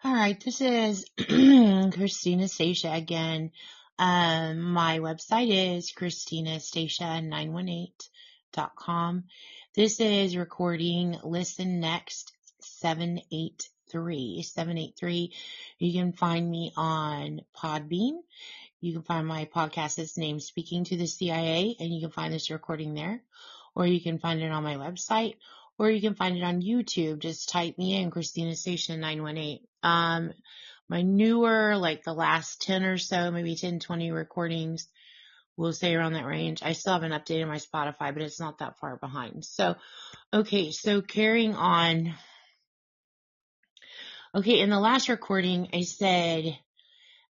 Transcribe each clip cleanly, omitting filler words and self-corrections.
All right, this is Christina Stacia again. My website is christinastacia918.com. This is recording Listen Next 783. 783. You can find me on Podbean. You can find my podcast that's named Speaking to the CIA, and you can find this recording there. Or you can find it on my website, or you can find it on YouTube. Just type me in, Christina Station 918. My newer, like the last 10 or so, maybe 10, 20 recordings, we'll say around that range. I still haven't updated my Spotify, but it's not that far behind. So, okay, so carrying on. Okay, in the last recording, I said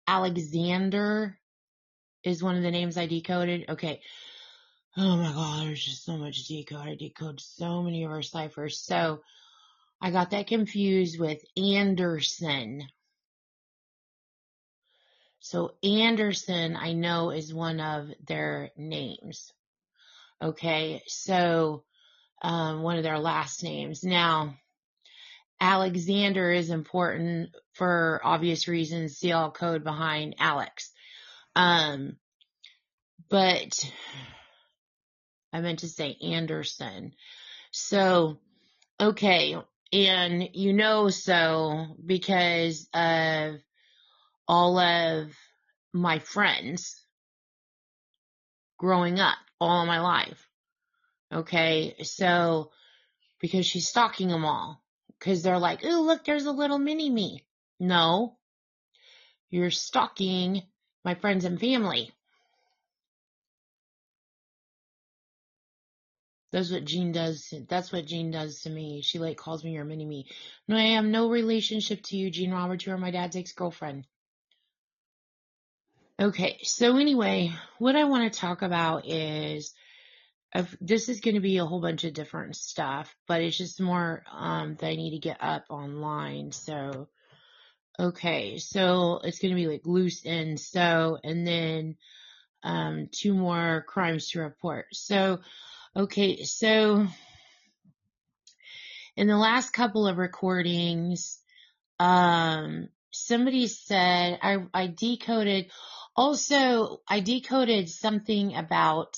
Alexander is one of the names I decoded. Okay. Oh my God, there's just so much decode. I decode so many of our ciphers. So I got that confused with Anderson. So Anderson, I know, is one of their names. Okay, so one of their last names. Now, Alexander is important for obvious reasons, the all code behind Alex. But I meant to say Anderson. So, okay, and so because of all of my friends growing up all my life. Okay, so because she's stalking them all. Because they're like, oh, look, there's a little mini me. No, you're stalking my friends and family. That's what Jean does. That's what Jean does to me. She calls me your mini me. No, I have no relationship to you, Jean Roberts. You are my dad's ex-girlfriend. Okay, so anyway, what I want to talk about is, this is going to be a whole bunch of different stuff, but it's just more that I need to get up online. So, okay, so it's going to be like loose ends. So, and then 2 more crimes to report. So, okay, so in the last couple of recordings, somebody said I decoded. Also, I decoded something about,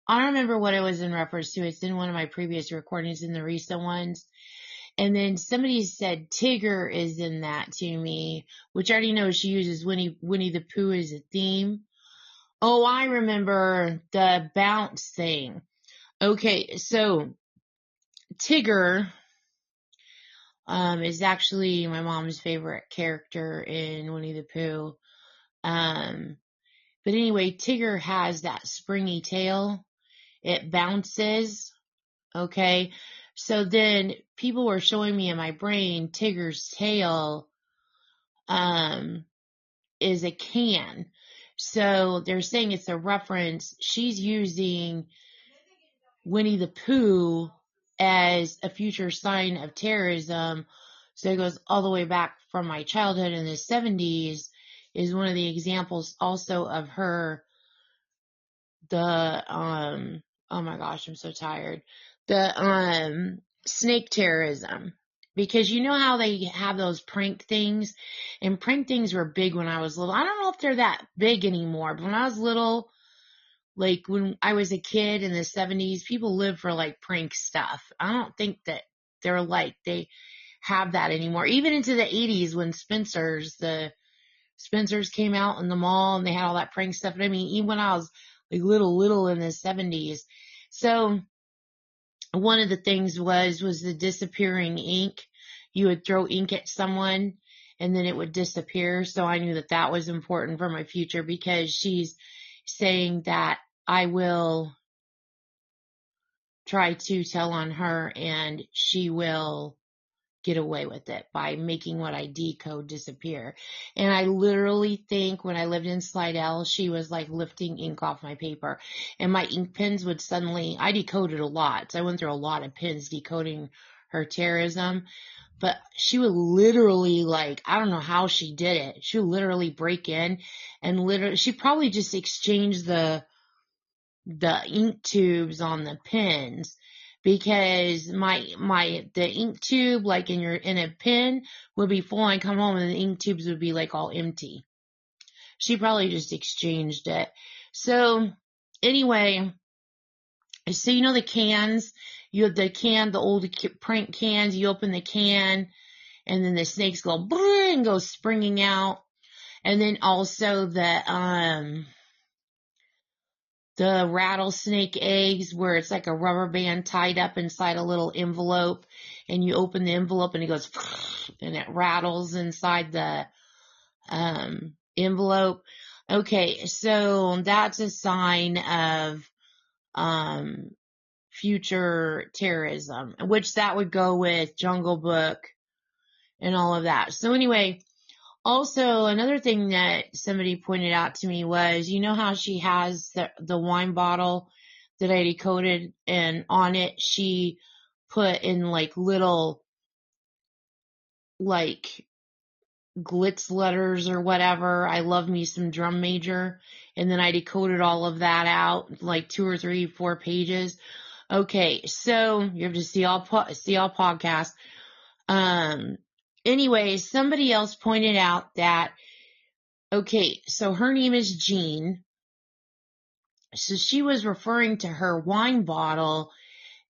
I don't remember what it was in reference to. It's in one of my previous recordings, in the recent ones. And then somebody said Tigger is in that to me, which I already know she uses Winnie the Pooh as a theme. Oh, I remember the bounce thing. Okay, so Tigger is actually my mom's favorite character in Winnie the Pooh. But anyway, Tigger has that springy tail. It bounces. Okay. So then people were showing me in my brain Tigger's tail is a can. So they're saying it's a reference. She's using Winnie the Pooh as a future sign of terrorism. So it goes all the way back from my childhood in the 70s, is one of the examples also of her, oh my gosh, I'm so tired. The snake terrorism. Because you know how they have those prank things? And prank things were big when I was little. I don't know if they're that big anymore, but when I was little, like when I was a kid in the 70s, people lived for like prank stuff. I don't think that they have that anymore. Even into the 80s when the Spencer's came out in the mall and they had all that prank stuff. And I mean, even when I was like little in the 70s. So one of the things was the disappearing ink. You would throw ink at someone and then it would disappear. So I knew that was important for my future, because she's saying that I will try to tell on her and she will get away with it by making what I decode disappear. And I literally think when I lived in Slidell, she was like lifting ink off my paper, and my ink pens would suddenly, I decoded a lot. So I went through a lot of pens decoding her terrorism, but she would literally, like, I don't know how she did it. She would literally break in and she probably just exchanged the ink tubes on the pens, because the ink tube, like in a pen, would be full, and I come home and the ink tubes would be like all empty. She probably just exchanged it. So anyway, so you know the cans, you have the old prank cans, you open the can and then the snakes go and go springing out. And then also the rattlesnake eggs, where it's like a rubber band tied up inside a little envelope, and you open the envelope and it goes and it rattles inside the envelope. Okay, so that's a sign of future terrorism, which that would go with Jungle Book and all of that. So anyway, also another thing that somebody pointed out to me was, you know how she has the wine bottle that I decoded, and on it she put in like little like glitz letters or whatever. I love me some Drum Major. And then I decoded all of that out, like 2 or 3, 4 pages. Okay, so you have to see all podcasts. Anyway, somebody else pointed out that, okay, so her name is Jean. So she was referring to her wine bottle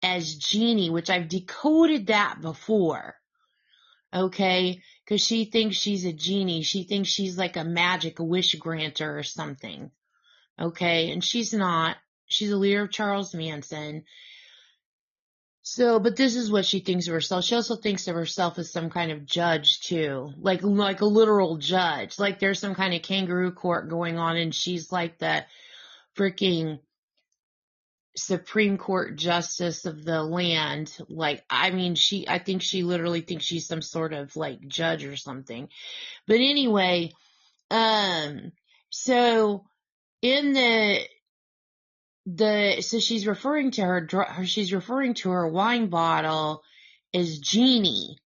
as Jeannie, which I've decoded that before. Okay, because she thinks she's a genie. She thinks she's like a magic wish granter or something. Okay, and she's not. She's a leader of Charles Manson. So, but this is what she thinks of herself. She also thinks of herself as some kind of judge too, like a literal judge. Like there's some kind of kangaroo court going on, and she's like the freaking Supreme Court justice of the land. Like, I mean, I think she literally thinks she's some sort of like judge or something. But anyway, so in so she's referring to her wine bottle as Jeannie.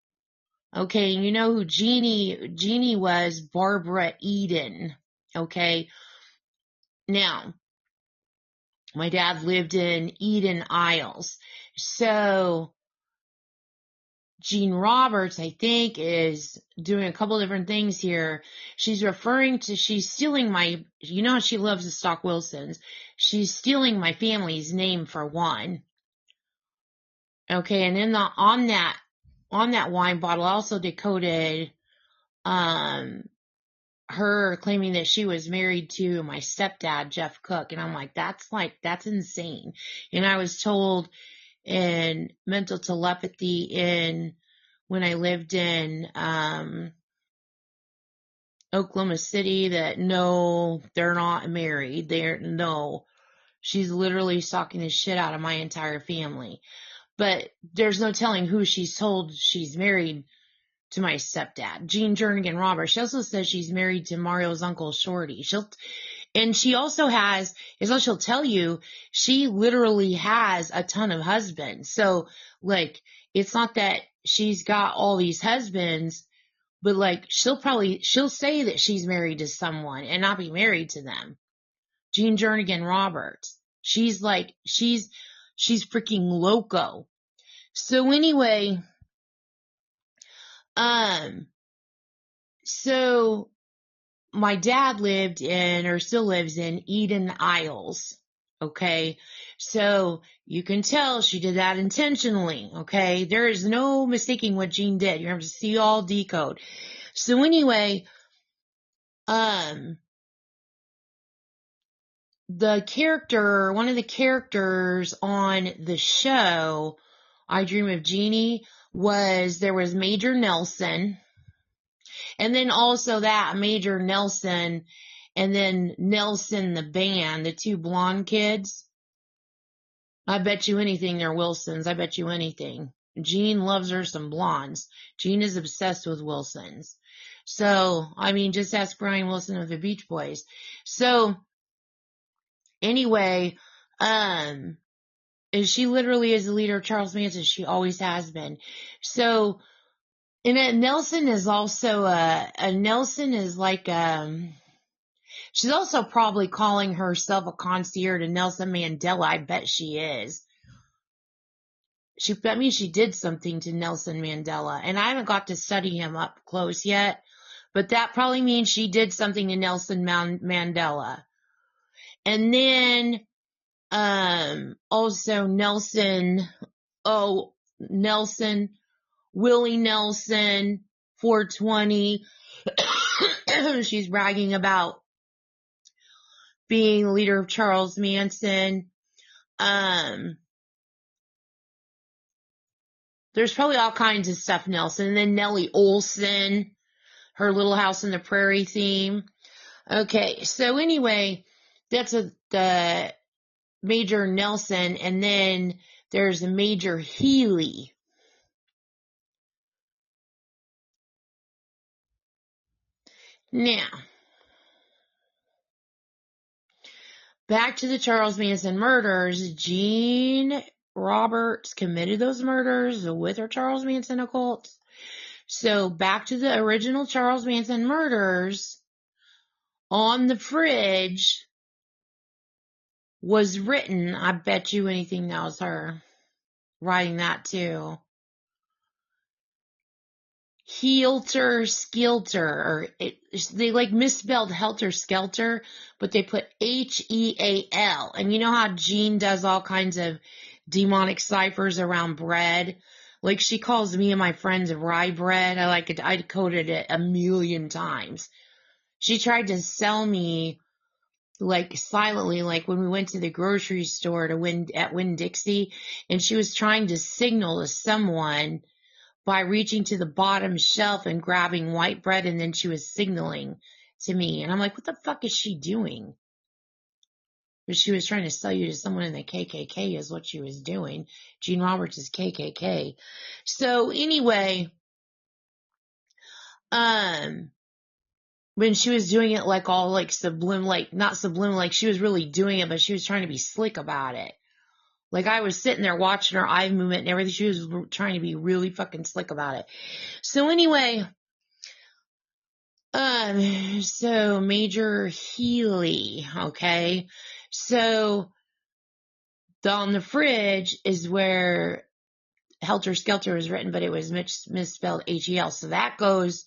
Okay, and you know who Jeannie was? Barbara Eden. Okay. Now, my dad lived in Eden, Isles. So Jean Roberts, I think, is doing a couple different things here. She's stealing you know how she loves to stalk Wilsons. She's stealing my family's name, for one. Okay, and then on that wine bottle, I also decoded her claiming that she was married to my stepdad, Jeff Cook. And I'm like, that's insane. And I was told in mental telepathy when I lived in Oklahoma City that no, they're not married. She's literally stalking the shit out of my entire family. But there's no telling who she's told she's married to my stepdad, Jean Jernigan Roberts. She also says she's married to Mario's uncle Shorty. She'll tell you, she literally has a ton of husbands. So like, it's not that she's got all these husbands, but like, she'll say that she's married to someone and not be married to them. Jean Jernigan Roberts. She's freaking loco. So anyway, so my dad still lives in Eden, Isles. Okay. So you can tell she did that intentionally. Okay. There is no mistaking what Jean did. You have to see all decode. So anyway, one of the characters on the show, I Dream of Jeannie, there was Major Nelson. And then also that Major Nelson, and then Nelson the band, the 2 blonde kids. I bet you anything they're Wilsons. I bet you anything. Jean loves her some blondes. Jean is obsessed with Wilsons. So, I mean, just ask Brian Wilson of the Beach Boys. So, anyway, she literally is the leader of Charles Manson. She always has been. So, and Nelson is also Nelson is like she's also probably calling herself a concierge to Nelson Mandela. I bet she is. that means she did something to Nelson Mandela. And I haven't got to study him up close yet, but that probably means she did something to Nelson Mandela. And then, also Nelson, Willie Nelson, 420. She's bragging about being the leader of Charles Manson. There's probably all kinds of stuff, Nelson. And then Nellie Olson, her Little House on the Prairie theme. Okay, so anyway, that's the Major Nelson, and then there's a Major Healy. Now, back to the Charles Manson murders. Jean Roberts committed those murders with her Charles Manson occult. So back to the original Charles Manson murders. On the fridge was written, I bet you anything that was her writing that too. Helter Skelter, or they like misspelled Helter Skelter, but they put Heal. And you know how Jean does all kinds of demonic ciphers around bread? Like she calls me and my friends rye bread. I decoded it a million times. She tried to sell me like silently, like when we went to the grocery store at Winn-Dixie, and she was trying to signal to someone by reaching to the bottom shelf and grabbing white bread, and then she was signaling to me. And I'm like, what the fuck is she doing? But she was trying to sell you to someone in the KKK is what she was doing. Jean Roberts is KKK. So anyway, when she was doing it like all like subliminal, like not subliminal, like she was really doing it, but she was trying to be slick about it. Like I was sitting there watching her eye movement and everything. She was trying to be really fucking slick about it. So anyway, so Major Healy, okay. So on the fridge is where Helter Skelter was written, but it was misspelled H-E-L. So that goes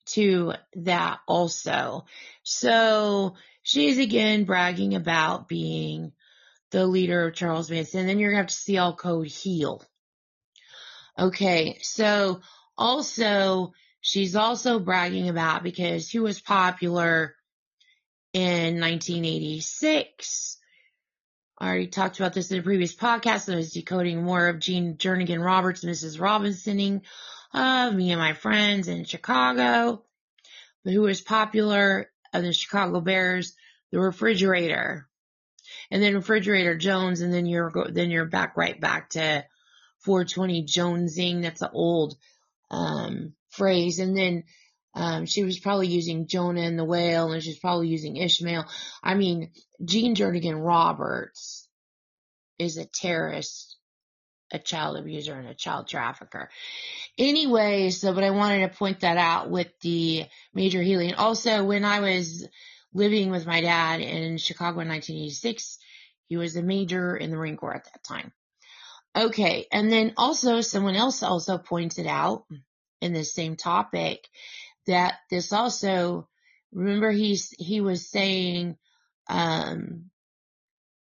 to that also. So she's again bragging about being the leader of Charles Manson. And then you're going to have to see all code heal. Okay, so also, she's also bragging about, because who was popular in 1986? I already talked about this in a previous podcast. I was decoding more of Jean Jernigan Roberts, Mrs. Robinsoning of Me and My Friends in Chicago. But who was popular of the Chicago Bears? The Refrigerator. And then Refrigerator Jones, and then you're right back to 420 Jonesing. That's an old phrase. And then she was probably using Jonah and the Whale, and she's probably using Ishmael. I mean, Jean Jernigan Roberts is a terrorist, a child abuser, and a child trafficker. Anyway, but I wanted to point that out with the Major Healy. And also, when I was living with my dad in Chicago in 1986, he was a major in the Marine Corps at that time. Okay, and then also someone else also pointed out in this same topic that this also, remember he was saying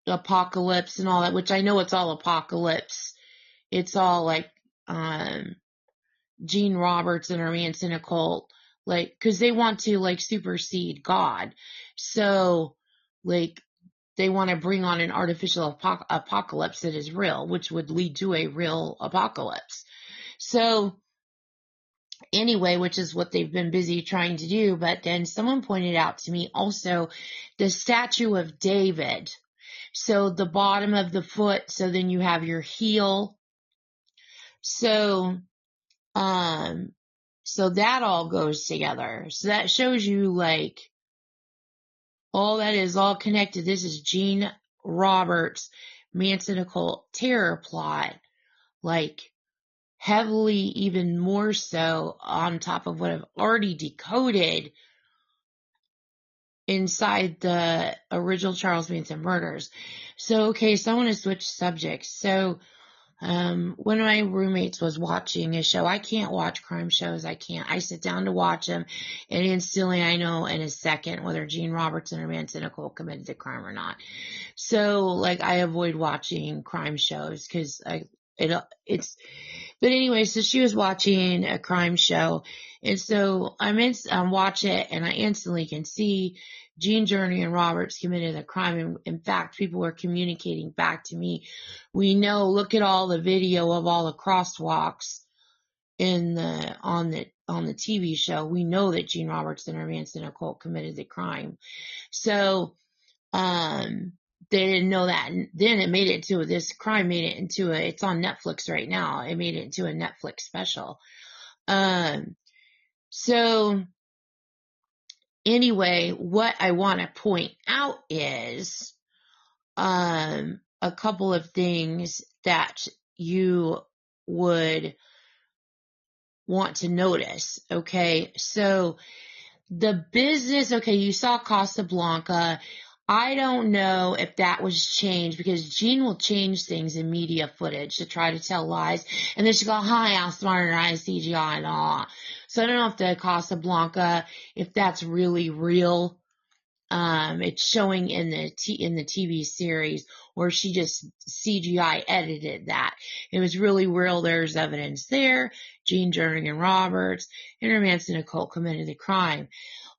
apocalypse and all that, which I know it's all apocalypse. It's all like Jean Roberts and her Manson occult, like, because they want to like supersede God. So like they want to bring on an artificial apocalypse that is real, which would lead to a real apocalypse. So anyway, which is what they've been busy trying to do. But then someone pointed out to me also the statue of David. So the bottom of the foot, so then you have your heel. So that all goes together. So that shows you like all that is all connected. This is Jean Roberts' Manson occult terror plot, like heavily, even more so on top of what I've already decoded inside the original Charles Manson murders. So, okay, so I want to switch subjects. So, one of my roommates was watching a show. I can't watch crime shows. I can't. I sit down to watch them, and instantly I know in a second whether Gene Robertson or Manson Nicole committed the crime or not. So, like, I avoid watching crime shows because it's. But anyway, so she was watching a crime show, and so I watch it, and I instantly can see Gene Journey and Roberts committed a crime. And in fact, people were communicating back to me. We know, look at all the video of all the crosswalks on the TV show. We know that Gene Robertson or Manson Nicole committed the crime. So, they didn't know that. And then this crime made it into it's on Netflix right now. It made it into a Netflix special. So anyway, what I want to point out is, a couple of things that you would want to notice. Okay. So the business, okay, you saw Casablanca. I don't know if that was changed because Gene will change things in media footage to try to tell lies. And then she go, hi, I'm smarter than I CGI and all. So I don't know if the Casablanca, if that's really real. It's showing in the TV series, or she just CGI edited that. It was really real. There's evidence there. Gene Journey and Roberts and Manson Nicole committed the crime.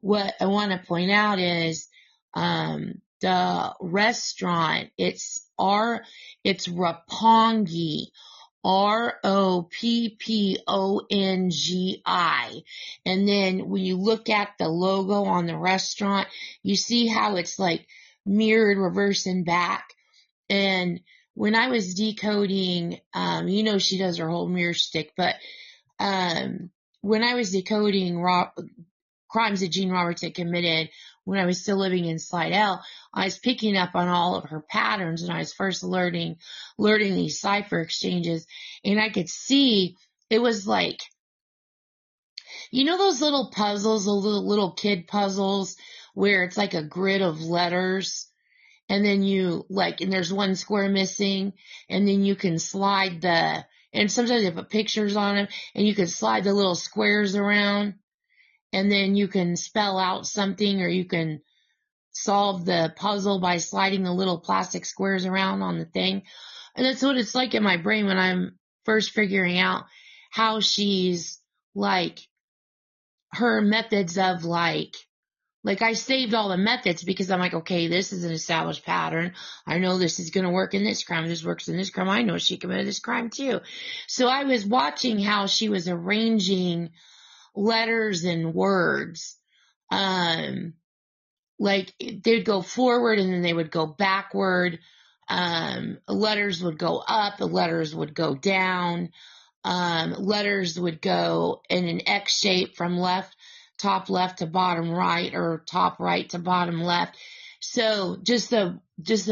What I want to point out is, the restaurant, it's Rappongi. Roppongi. And then when you look at the logo on the restaurant, you see how it's like mirrored, reverse and back. And when I was decoding, she does her whole mirror stick, but, when I was decoding crimes that Gene Roberts had committed when I was still living in Slidell, I was picking up on all of her patterns, and I was first learning these cipher exchanges, and I could see it was like, those little puzzles, the little kid puzzles where it's like a grid of letters, and then and there's one square missing, and then you can slide and sometimes they put pictures on them, and you can slide the little squares around, and then you can spell out something, or you can solve the puzzle by sliding the little plastic squares around on the thing. And that's what it's like in my brain when I'm first figuring out how she's her methods of I saved all the methods because I'm like, okay, this is an established pattern. I know this is going to work in this crime. This works in this crime. I know she committed this crime too. So I was watching how she was arranging letters and words. They'd go forward and then they would go backward. Letters would go up, letters would go down. Letters would go in an X shape from top left to bottom right, or top right to bottom left. So just the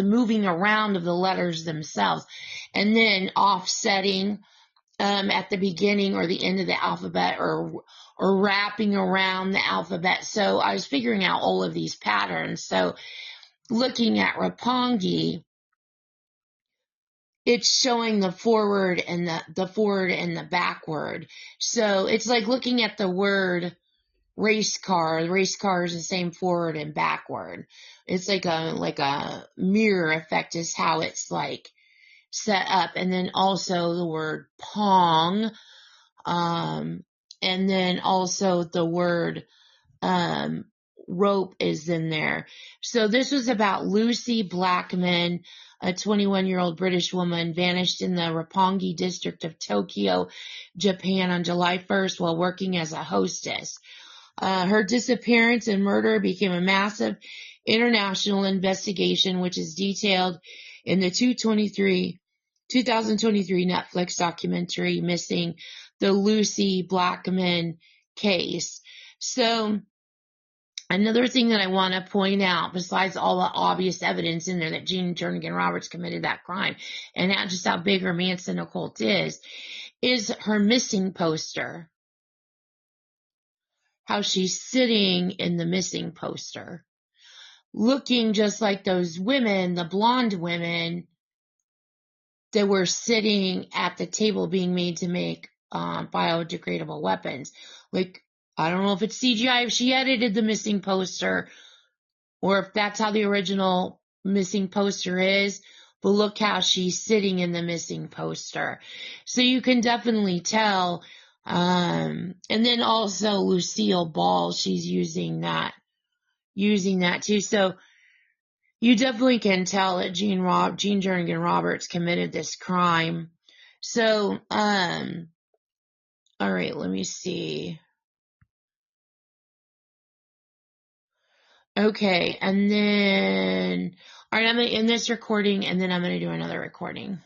moving around of the letters themselves, and then offsetting, at the beginning or the end of the alphabet, or wrapping around the alphabet. So I was figuring out all of these patterns. So looking at Rappongi, it's showing the forward and the forward and the backward. So it's like looking at the word race car. The race car is the same forward and backward. It's like a mirror effect is how it's set up. And then also the word pong, and then also the word rope is in there. So this was about Lucy Blackman, a 21-year-old British woman, vanished in the Rappongi district of Tokyo, Japan on July 1st while working as a hostess. Her disappearance and murder became a massive international investigation, which is detailed in the 2023 Netflix documentary, Missing: The Lucy Blackman Case. So another thing that I want to point out, besides all the obvious evidence in there that Gene Jernigan Roberts committed that crime, and not just how big her Manson occult is her missing poster. How she's sitting in the missing poster, looking just like those women, the blonde women that were sitting at the table being made to make biodegradable weapons. Like, I don't know if it's CGI, if she edited the missing poster, or if that's how the original missing poster is, but look how she's sitting in the missing poster. So you can definitely tell. And then also Lucille Ball, she's using that too. So you definitely can tell that Gene Jernigan Roberts committed this crime. So, all right, let me see. Okay, and then, all right, I'm going to end this recording, and then I'm going to do another recording.